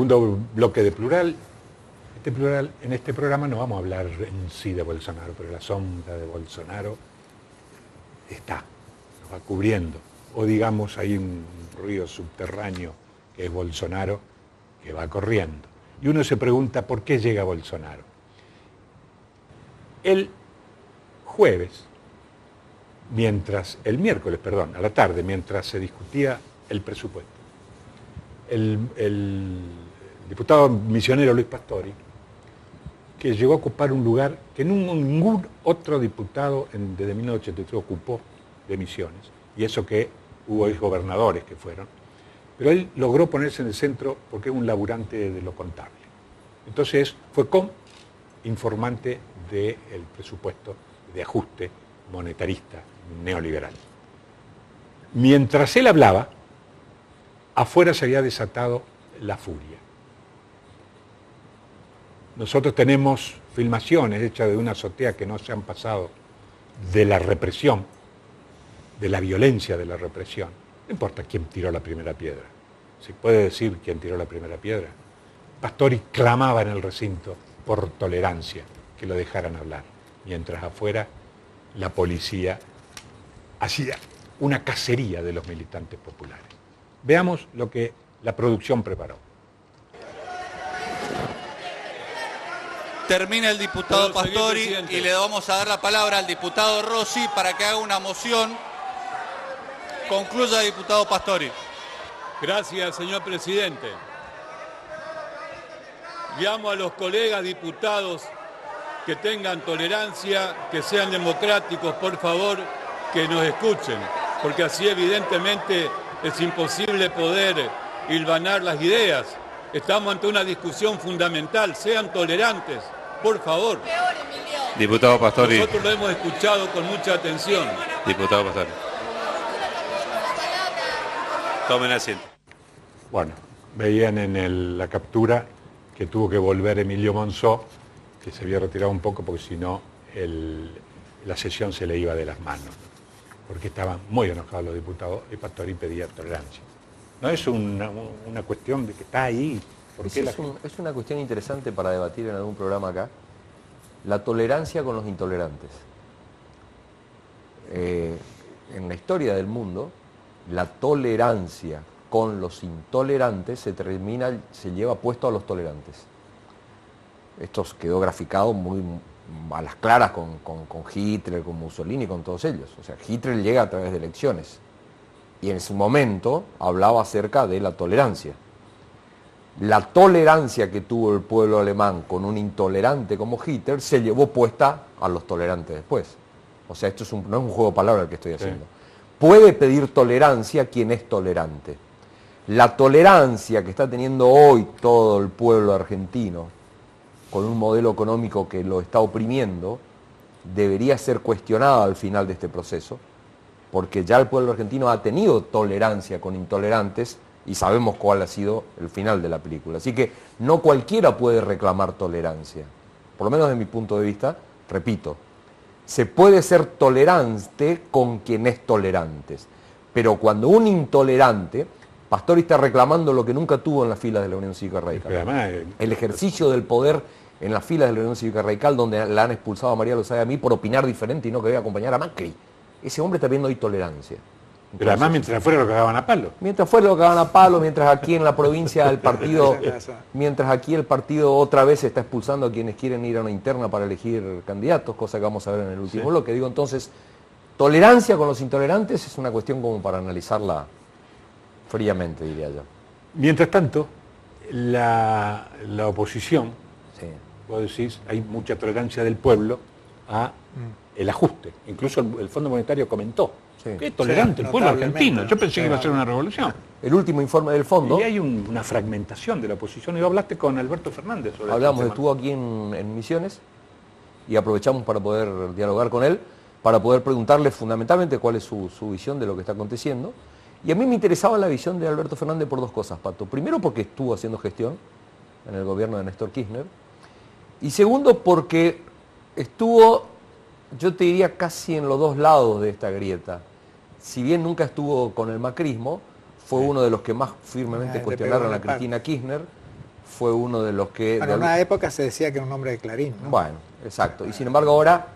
Segundo bloque de Plural. En este programa no vamos a hablar en sí de Bolsonaro, pero la sombra de Bolsonaro nos va cubriendo. O digamos, hay un río subterráneo que es Bolsonaro, que va corriendo. Y uno se pregunta, ¿por qué llega Bolsonaro? El miércoles, a la tarde, mientras se discutía el presupuesto, el diputado misionero Luis Pastori, que llegó a ocupar un lugar que ningún otro diputado desde 1983 ocupó de Misiones, y eso que hubo exgobernadores que fueron, pero él logró ponerse en el centro porque es un laburante de lo contable. Entonces fue informante del presupuesto de ajuste monetarista neoliberal. Mientras él hablaba, afuera se había desatado la furia. Nosotros tenemos filmaciones hechas de una azotea que no se han pasado de la represión, de la violencia de la represión. No importa quién tiró la primera piedra. ¿Se puede decir quién tiró la primera piedra? Pastori clamaba en el recinto por tolerancia, que lo dejaran hablar, mientras afuera la policía hacía una cacería de los militantes populares. Veamos lo que la producción preparó. Termina el diputado Pastori y le vamos a dar la palabra al diputado Rossi para que haga una moción. Concluya, diputado Pastori. Gracias, señor presidente. Llamo a los colegas diputados que tengan tolerancia, que sean democráticos, por favor, que nos escuchen, porque así evidentemente es imposible poder hilvanar las ideas. Estamos ante una discusión fundamental, sean tolerantes, por favor. Diputado Pastori. Nosotros lo hemos escuchado con mucha atención. Diputado Pastori. Tomen asiento. Bueno, veían en la captura que tuvo que volver Emilio Monzó, que se había retirado un poco porque si no la sesión se le iba de las manos, porque estaban muy enojados los diputados y Pastori pedía tolerancia. No es una cuestión de que está ahí. Es una cuestión interesante para debatir en algún programa acá. La tolerancia con los intolerantes. En la historia del mundo, la tolerancia con los intolerantes se lleva puesto a los tolerantes. Esto quedó graficado muy a las claras con Hitler, con Mussolini, con todos ellos. O sea, Hitler llega a través de elecciones. Y en su momento hablaba acerca de la tolerancia. La tolerancia que tuvo el pueblo alemán con un intolerante como Hitler se llevó puesta a los tolerantes después. O sea, esto no es un juego de palabras el que estoy haciendo. Sí. Puede pedir tolerancia quien es tolerante. La tolerancia que está teniendo hoy todo el pueblo argentino con un modelo económico que lo está oprimiendo debería ser cuestionada al final de este proceso, porque ya el pueblo argentino ha tenido tolerancia con intolerantes y sabemos cuál ha sido el final de la película. Así que no cualquiera puede reclamar tolerancia. Por lo menos desde mi punto de vista, repito, se puede ser tolerante con quien es tolerante, pero cuando un intolerante, Pastori está reclamando lo que nunca tuvo en las filas de la Unión Cívica Radical. Además, el ejercicio del poder en las filas de la Unión Cívica Radical, donde la han expulsado a María Lozada y a mí por opinar diferente y no querer acompañar a Macri. Ese hombre está viendo hoy tolerancia. Entonces, pero además mientras afuera lo cagaban a palo. Mientras afuera lo cagaban a palo, mientras aquí en la provincia el partido, mientras aquí el partido otra vez está expulsando a quienes quieren ir a una interna para elegir candidatos, cosa que vamos a ver en el último bloque. Digo, entonces, tolerancia con los intolerantes es una cuestión como para analizarla fríamente, diría yo. Mientras tanto, la oposición, vos decís, hay mucha tolerancia del pueblo a el ajuste. Incluso el Fondo Monetario comentó que es tolerante el pueblo argentino. Yo pensé que iba a ser una revolución. El último informe del fondo. Y hay una fragmentación de la oposición. Y hablaste con Alberto Fernández sobre hablamos, estuvo aquí en Misiones y aprovechamos para poder dialogar con él, para poder preguntarle fundamentalmente cuál es su visión de lo que está aconteciendo. Y a mí me interesaba la visión de Alberto Fernández por dos cosas, Pato. Primero, porque estuvo haciendo gestión en el gobierno de Néstor Kirchner. Y segundo, porque estuvo, yo te diría, casi en los dos lados de esta grieta. Si bien nunca estuvo con el macrismo, fue uno de los que más firmemente cuestionaron a Cristina Kirchner, fue uno de los que... Bueno, en una época se decía que era un hombre de Clarín, ¿no? Bueno, exacto. Y sin embargo ahora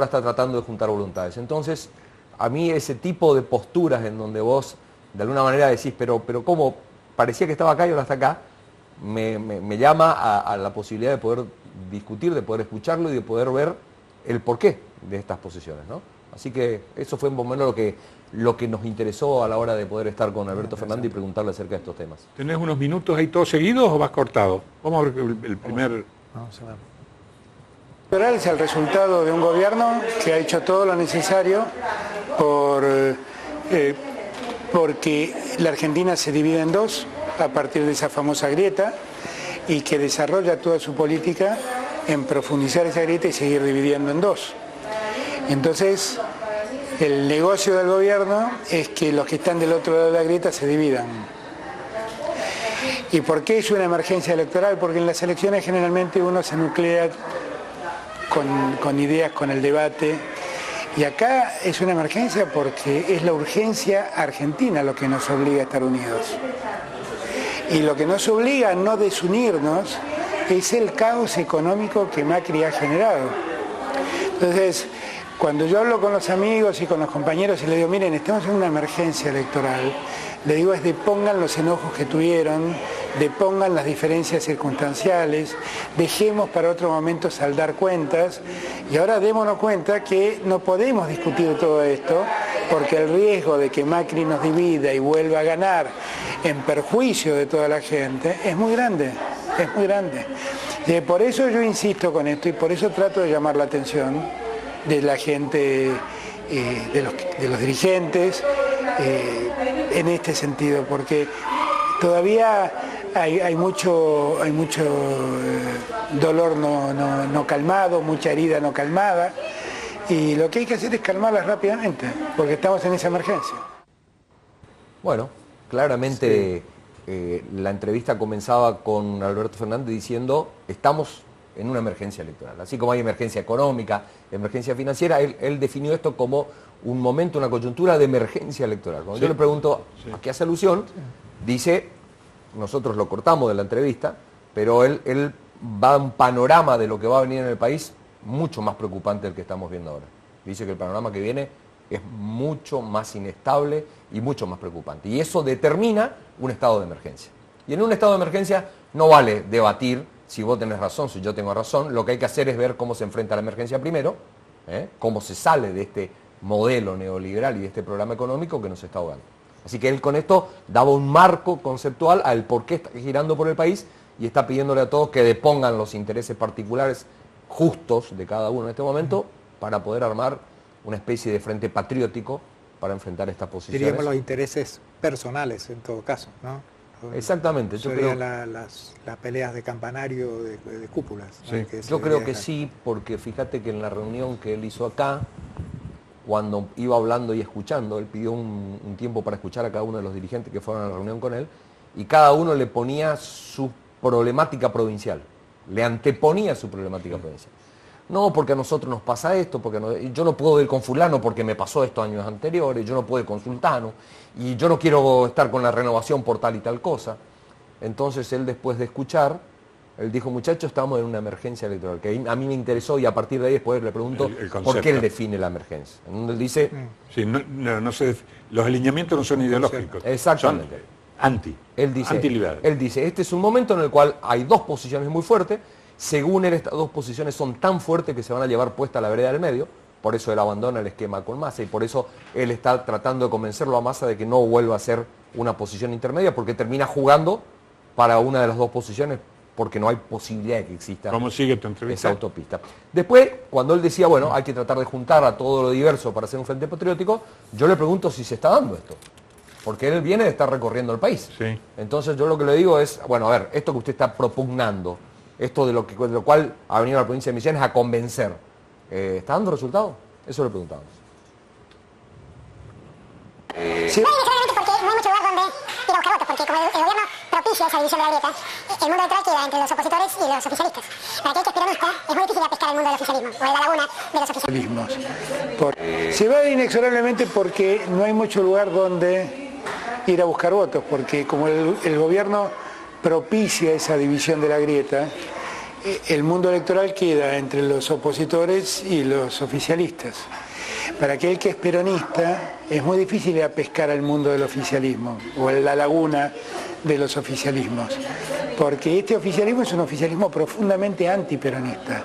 está tratando de juntar voluntades. Entonces, a mí ese tipo de posturas en donde vos de alguna manera decís, pero ¿cómo? Parecía que estaba acá y ahora está acá, me llama a la posibilidad de poder discutir, de poder escucharlo y de poder ver el porqué de estas posiciones, ¿no? Así que eso fue un momento lo que nos interesó a la hora de poder estar con Alberto Fernández y preguntarle acerca de estos temas. ¿Tenés unos minutos ahí todos seguidos o vas cortado? Vamos a ver el primer... Vamos a ver. Electoral es el resultado de un gobierno que ha hecho todo lo necesario porque la Argentina se divide en dos a partir de esa famosa grieta y que desarrolla toda su política en profundizar esa grieta y seguir dividiendo en dos. Entonces, el negocio del gobierno es que los que están del otro lado de la grieta se dividan. ¿Y por qué es una emergencia electoral? Porque en las elecciones generalmente uno se nuclea con ideas, con el debate. Y acá es una emergencia porque es la urgencia argentina lo que nos obliga a estar unidos. Y lo que nos obliga a no desunirnos es el caos económico que Macri ha generado. Entonces, cuando yo hablo con los amigos y con los compañeros y les digo, miren, estamos en una emergencia electoral, le digo es depongan los enojos que tuvieron, depongan las diferencias circunstanciales, dejemos para otro momento saldar cuentas y ahora démonos cuenta que no podemos discutir todo esto porque el riesgo de que Macri nos divida y vuelva a ganar en perjuicio de toda la gente es muy grande, es muy grande. Por eso yo insisto con esto y por eso trato de llamar la atención de la gente, de los dirigentes, en este sentido, porque todavía hay mucho dolor no calmado, mucha herida no calmada, y lo que hay que hacer es calmarlas rápidamente, porque estamos en esa emergencia. Bueno, claramente la entrevista comenzaba con Alberto Fernández diciendo, estamos en una emergencia electoral. Así como hay emergencia económica, emergencia financiera, él definió esto como un momento, una coyuntura de emergencia electoral. Cuando yo le pregunto a qué hace alusión, dice, nosotros lo cortamos de la entrevista, pero él va a un panorama de lo que va a venir en el país mucho más preocupante del que estamos viendo ahora. Dice que el panorama que viene es mucho más inestable y mucho más preocupante. Y eso determina un estado de emergencia. Y en un estado de emergencia no vale debatir si vos tenés razón, si yo tengo razón. Lo que hay que hacer es ver cómo se enfrenta la emergencia primero, cómo se sale de este modelo neoliberal y de este programa económico que nos está ahogando. Así que él con esto daba un marco conceptual al por qué está girando por el país y está pidiéndole a todos que depongan los intereses particulares justos de cada uno en este momento para poder armar una especie de frente patriótico para enfrentar estas posiciones. Diríamos los intereses personales en todo caso, ¿no? Exactamente. Yo creo las peleas de campanario de cúpulas. Sí. ¿No? Yo creo que sí, porque fíjate que en la reunión que él hizo acá, cuando iba hablando y escuchando, él pidió un tiempo para escuchar a cada uno de los dirigentes que fueron a la reunión con él, y cada uno le ponía su problemática provincial, le anteponía su problemática provincial. No, porque a nosotros nos pasa esto, porque yo no puedo ir con fulano porque me pasó esto años anteriores, yo no puedo ir con sultano, y yo no quiero estar con la renovación por tal y tal cosa. Entonces él, después de escuchar, él dijo, muchachos, estamos en una emergencia electoral, que a mí me interesó, y a partir de ahí después le pregunto por qué él define la emergencia. En donde él dice... Sí, los alineamientos no son ideológicos. Exactamente. Son antiliberales. Él dice, este es un momento en el cual hay dos posiciones muy fuertes. Según él, estas dos posiciones son tan fuertes que se van a llevar puesta a la vereda del medio, por eso él abandona el esquema con Massa y por eso él está tratando de convencerlo a Massa de que no vuelva a ser una posición intermedia, porque termina jugando para una de las dos posiciones, porque no hay posibilidad de que exista ¿Cómo sigue tu entrevista? esa autopista. Después, cuando él decía, bueno, hay que tratar de juntar a todo lo diverso para hacer un frente patriótico, yo le pregunto si se está dando esto, porque él viene de estar recorriendo el país. Sí. Entonces yo lo que le digo es, bueno, a ver, esto que usted está propugnando, esto de lo cual ha venido la provincia de Misiones a convencer, ¿está dando resultado? Eso le preguntamos. Sí. No necesariamente porque no hay mucho lugar donde ir a buscar votos, porque como el gobierno propicia esa división de la grieta, el mundo electoral queda entre los opositores y los oficialistas. Para aquel que es peronista, es muy difícil pescar el mundo del oficialismo, o de la laguna de los oficialismos. Se va inexorablemente porque no hay mucho lugar donde ir a buscar votos, porque como el gobierno propicia esa división de la grieta, el mundo electoral queda entre los opositores y los oficialistas. Para aquel que es peronista, es muy difícil ir a pescar al mundo del oficialismo o en la laguna de los oficialismos, porque este oficialismo es un oficialismo profundamente antiperonista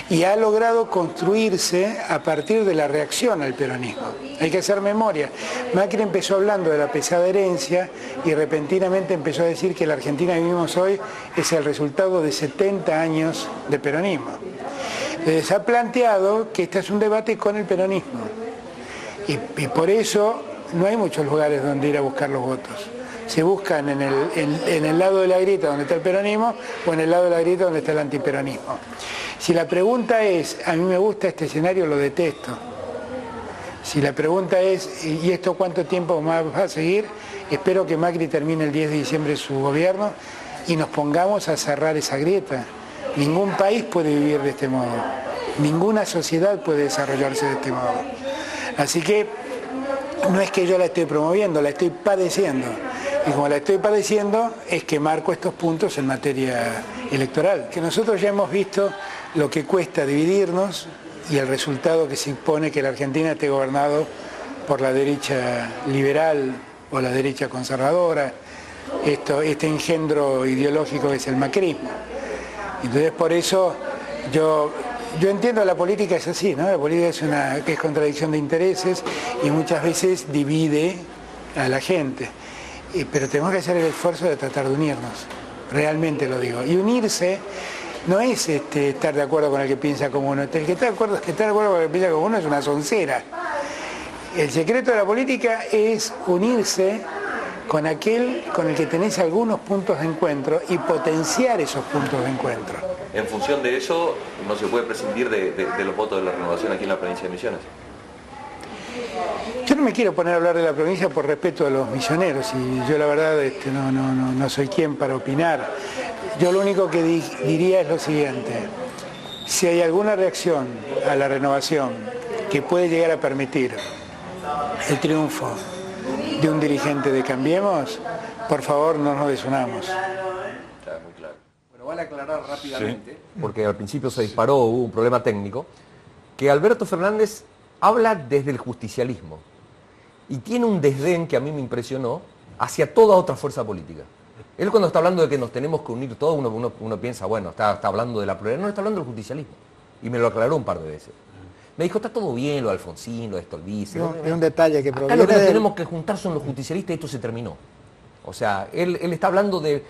y ha logrado construirse a partir de la reacción al peronismo. Hay que hacer memoria. Macri empezó hablando de la pesada herencia y repentinamente empezó a decir que la Argentina que vivimos hoy es el resultado de 70 años de peronismo. Entonces ha planteado que este es un debate con el peronismo y por eso no hay muchos lugares donde ir a buscar los votos. Se buscan en el lado de la grieta donde está el peronismo o en el lado de la grieta donde está el antiperonismo. Si la pregunta es, a mí me gusta este escenario, lo detesto. Si la pregunta es, ¿y esto cuánto tiempo más va a seguir? Espero que Macri termine el 10 de diciembre su gobierno y nos pongamos a cerrar esa grieta. Ningún país puede vivir de este modo. Ninguna sociedad puede desarrollarse de este modo. Así que no es que yo la esté promoviendo, la estoy padeciendo. Y como la estoy padeciendo, es que marco estos puntos en materia electoral. Que nosotros ya hemos visto lo que cuesta dividirnos y el resultado que se impone que la Argentina esté gobernado por la derecha liberal o la derecha conservadora, este engendro ideológico que es el macrismo. Entonces por eso yo entiendo la política es así, ¿no? La política es contradicción de intereses y muchas veces divide a la gente. Pero tenemos que hacer el esfuerzo de tratar de unirnos, realmente lo digo. Y unirse no es estar de acuerdo con el que piensa como uno. El que está de acuerdo con el que piensa como uno es una soncera. El secreto de la política es unirse con aquel con el que tenés algunos puntos de encuentro y potenciar esos puntos de encuentro. En función de eso, no se puede prescindir de los votos de la renovación aquí en la provincia de Misiones. Yo no me quiero poner a hablar de la provincia por respeto a los misioneros y yo la verdad no soy quien para opinar. Yo lo único que diría es lo siguiente: si hay alguna reacción a la renovación que puede llegar a permitir el triunfo de un dirigente de Cambiemos, por favor no nos desunamos. Está muy claro. Bueno, vale aclarar rápidamente, porque al principio se disparó, hubo un problema técnico, que Alberto Fernández habla desde el justicialismo y tiene un desdén que a mí me impresionó hacia toda otra fuerza política. Él cuando está hablando de que nos tenemos que unir todos, uno piensa, bueno, está hablando de la pluralidad, no, está hablando del justicialismo. Y me lo aclaró un par de veces. Me dijo, está todo bien lo de Alfonsín, lo de Stolbizer. Es un detalle que proviene acá lo que tenemos que juntar son los justicialistas y esto se terminó. O sea, él está hablando de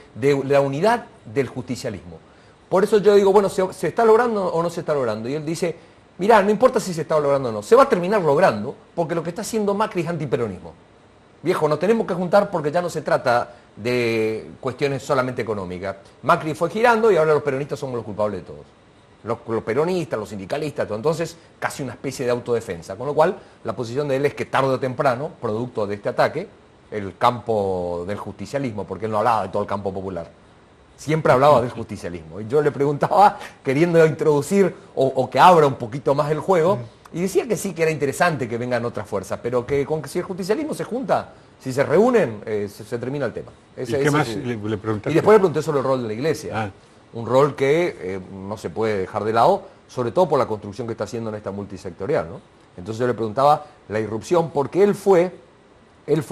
la unidad del justicialismo. Por eso yo digo, bueno, ¿se está logrando o no se está logrando? Y él dice, mirá, no importa si se está logrando o no, se va a terminar logrando porque lo que está haciendo Macri es antiperonismo. Viejo, nos tenemos que juntar porque ya no se trata de cuestiones solamente económicas. Macri fue girando y ahora los peronistas somos los culpables de todos. Los peronistas, los sindicalistas, todo. Entonces casi una especie de autodefensa. Con lo cual, la posición de él es que tarde o temprano, producto de este ataque, el campo del justicialismo, porque él no hablaba de todo el campo popular, siempre hablaba del justicialismo. Y yo le preguntaba, queriendo introducir o que abra un poquito más el juego, y decía que sí, que era interesante que vengan otras fuerzas, pero que si el justicialismo se junta, si se reúnen, se termina el tema. ¿Y qué más le preguntaste? Y después le pregunté sobre el rol de la Iglesia. Un rol que no se puede dejar de lado, sobre todo por la construcción que está haciendo en esta multisectorial, ¿no? Entonces yo le preguntaba la irrupción, porque él fue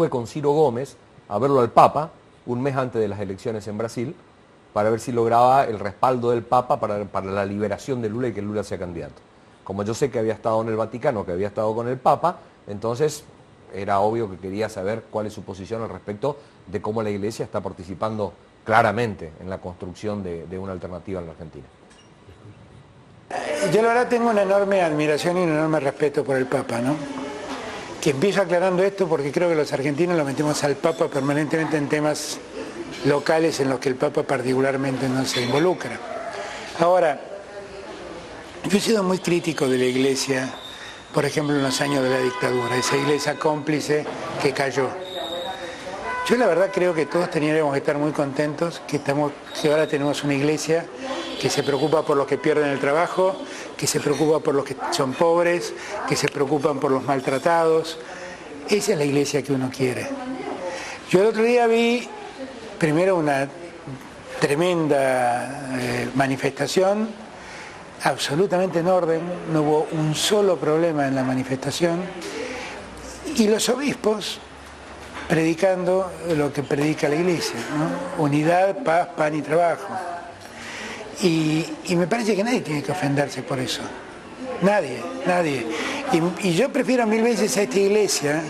con Ciro Gómez a verlo al Papa un mes antes de las elecciones en Brasil, para ver si lograba el respaldo del Papa para la liberación de Lula y que Lula sea candidato. Como yo sé que había estado en el Vaticano, que había estado con el Papa, entonces era obvio que quería saber cuál es su posición al respecto de cómo la Iglesia está participando claramente en la construcción de una alternativa en la Argentina. Yo la verdad tengo una enorme admiración y un enorme respeto por el Papa, ¿no? Que empiezo aclarando esto porque creo que los argentinos lo metemos al Papa permanentemente en temas locales en los que el Papa particularmente no se involucra. Ahora, yo he sido muy crítico de la Iglesia, por ejemplo en los años de la dictadura, esa Iglesia cómplice que cayó. Yo la verdad creo que todos teníamos que estar muy contentos que ahora tenemos una Iglesia que se preocupa por los que pierden el trabajo, que se preocupa por los que son pobres, que se preocupan por los maltratados. Esa es la Iglesia que uno quiere. Yo el otro día vi primero una tremenda manifestación, absolutamente en orden, no hubo un solo problema en la manifestación, y los obispos predicando lo que predica la Iglesia, ¿no? Unidad, paz, pan y trabajo. Y me parece que nadie tiene que ofenderse por eso. Nadie. Y yo prefiero 1000 veces a esta iglesia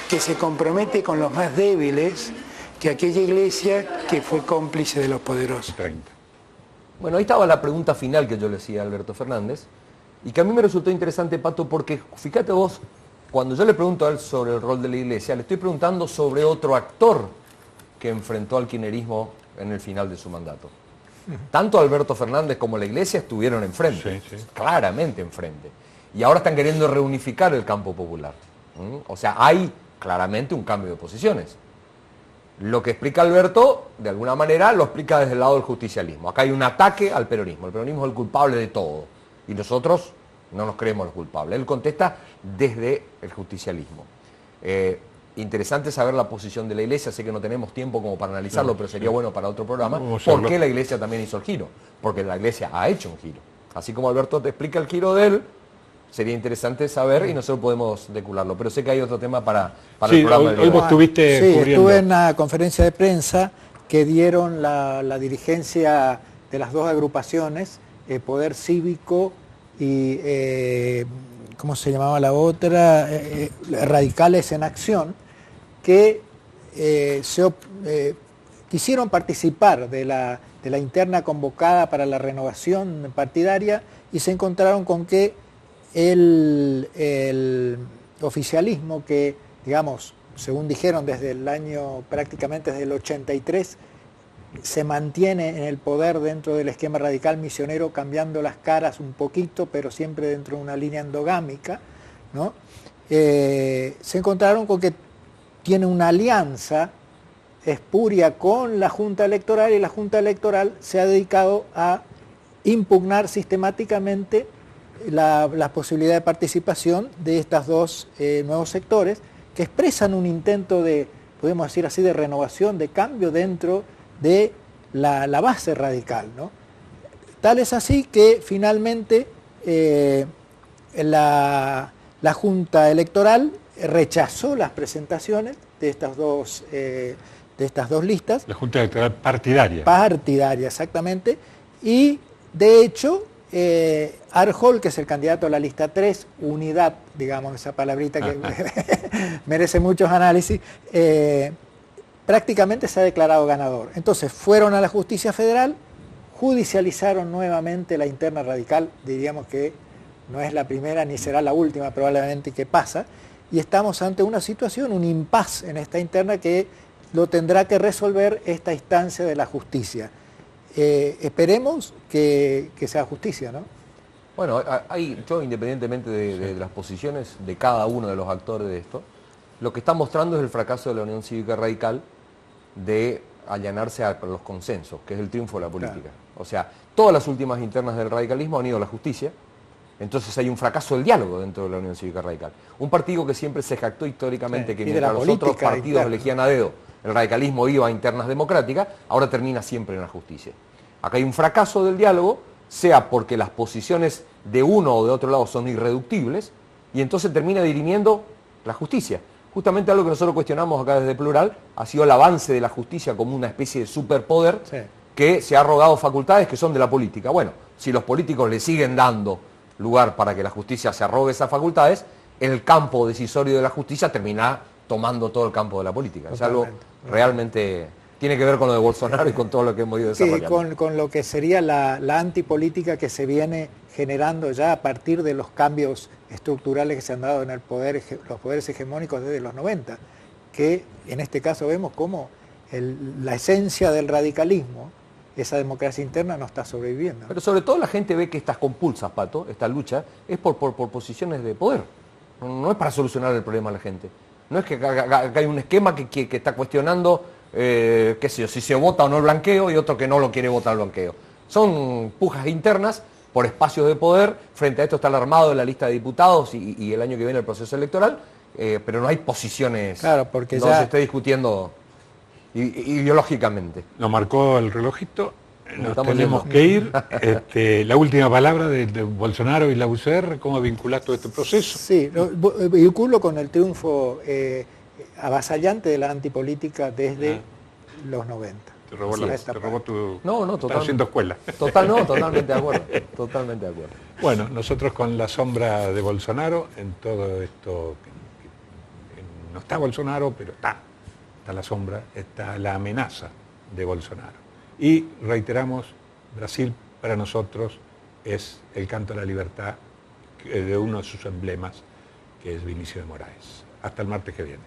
que se compromete con los más débiles que aquella iglesia que fue cómplice de los poderosos. 30. Bueno, ahí estaba la pregunta final que yo le hacía a Alberto Fernández, y que a mí me resultó interesante, Pato, porque fíjate vos, cuando yo le pregunto a él sobre el rol de la iglesia, le estoy preguntando sobre otro actor que enfrentó al kirchnerismo en el final de su mandato. Tanto Alberto Fernández como la iglesia estuvieron enfrente, claramente enfrente. Y ahora están queriendo reunificar el campo popular. O sea, hay claramente un cambio de posiciones. Lo que explica Alberto, de alguna manera, lo explica desde el lado del justicialismo. Acá hay un ataque al peronismo. El peronismo es el culpable de todo. Y nosotros no nos creemos los culpables. Él contesta desde el justicialismo. Interesante saber la posición de la iglesia. Sé que no tenemos tiempo como para analizarlo, pero sería bueno para otro programa. ¿Por qué la iglesia también hizo el giro? Porque la iglesia ha hecho un giro. Así como Alberto te explica el giro de él, sería interesante saber y nosotros podemos decularlo. Pero sé que hay otro tema para el programa. Hoy vos estuviste cubriendo. Estuve en una conferencia de prensa que dieron la dirigencia de las dos agrupaciones, Poder Cívico y, ¿cómo se llamaba la otra? Radicales en Acción, que quisieron participar de la interna convocada para la renovación partidaria y se encontraron con que el oficialismo que, digamos, según dijeron desde el año, prácticamente desde el 83, se mantiene en el poder dentro del esquema radical misionero, cambiando las caras un poquito, pero siempre dentro de una línea endogámica, ¿no? Se encontraron con que tiene una alianza espuria con la Junta Electoral, y la Junta Electoral se ha dedicado a impugnar sistemáticamente la posibilidad de participación de estos dos nuevos sectores que expresan un intento de, podemos decir así, de renovación, de cambio dentro de la base radical, ¿no? Tal es así que finalmente la Junta Electoral rechazó las presentaciones de estas dos listas. La Junta Electoral partidaria. Partidaria, exactamente. Y de hecho, Arjol, que es el candidato a la lista 3, unidad, digamos, esa palabrita que merece muchos análisis, prácticamente se ha declarado ganador. Entonces fueron a la justicia federal, judicializaron nuevamente la interna radical, diríamos que no es la primera ni será la última probablemente que pasa, y estamos ante una situación, un impasse en esta interna que lo tendrá que resolver esta instancia de la justicia. Esperemos que sea justicia, ¿no? Bueno, yo independientemente de las posiciones de cada uno de los actores de esto, lo que está mostrando es el fracaso de la Unión Cívica Radical de allanarse a los consensos, que es el triunfo de la política. Claro. O sea, todas las últimas internas del radicalismo han ido a la justicia, entonces hay un fracaso del diálogo dentro de la Unión Cívica Radical. Un partido que siempre se jactó históricamente que mientras los otros partidos elegían a dedo, el radicalismo iba a internas democráticas, ahora termina siempre en la justicia. Acá hay un fracaso del diálogo, sea porque las posiciones de uno o de otro lado son irreductibles, y entonces termina dirimiendo la justicia. Justamente algo que nosotros cuestionamos acá desde Plural ha sido el avance de la justicia como una especie de superpoder que se ha arrogado facultades que son de la política. Bueno, si los políticos le siguen dando lugar para que la justicia se arrogue esas facultades, el campo decisorio de la justicia terminará tomando todo el campo de la política. Totalmente. Es algo realmente... tiene que ver con lo de Bolsonaro y con todo lo que hemos ido desarrollando. Sí, con lo que sería la antipolítica que se viene generando ya a partir de los cambios estructurales que se han dado en el poder, los poderes hegemónicos desde los 90, que en este caso vemos cómo la esencia del radicalismo, esa democracia interna, no está sobreviviendo. Pero sobre todo la gente ve que estas compulsas, Pato, esta lucha, es por posiciones de poder. No es para solucionar el problema a la gente. No es que hay un esquema que está cuestionando, qué sé yo, si se vota o no el blanqueo y otro que no lo quiere votar el blanqueo. Son pujas internas por espacios de poder. Frente a esto está el armado de la lista de diputados y el año que viene el proceso electoral, pero no hay posiciones, claro, porque no se esté discutiendo ideológicamente. Nos marcó el relojito. Nos Nos tenemos que ir. La última palabra de Bolsonaro y la UCR, ¿cómo vincular todo este proceso? Sí, vinculo con el triunfo avasallante de la antipolítica desde los 90. Te robó, te robó tu... No, Estás total, haciendo escuela. totalmente de acuerdo. Totalmente de acuerdo. Bueno, nosotros con la sombra de Bolsonaro en todo esto, que no está Bolsonaro, pero está la sombra, está la amenaza de Bolsonaro. Y reiteramos, Brasil para nosotros es el canto a la libertad de uno de sus emblemas, que es Vinicio de Moraes. Hasta el martes que viene.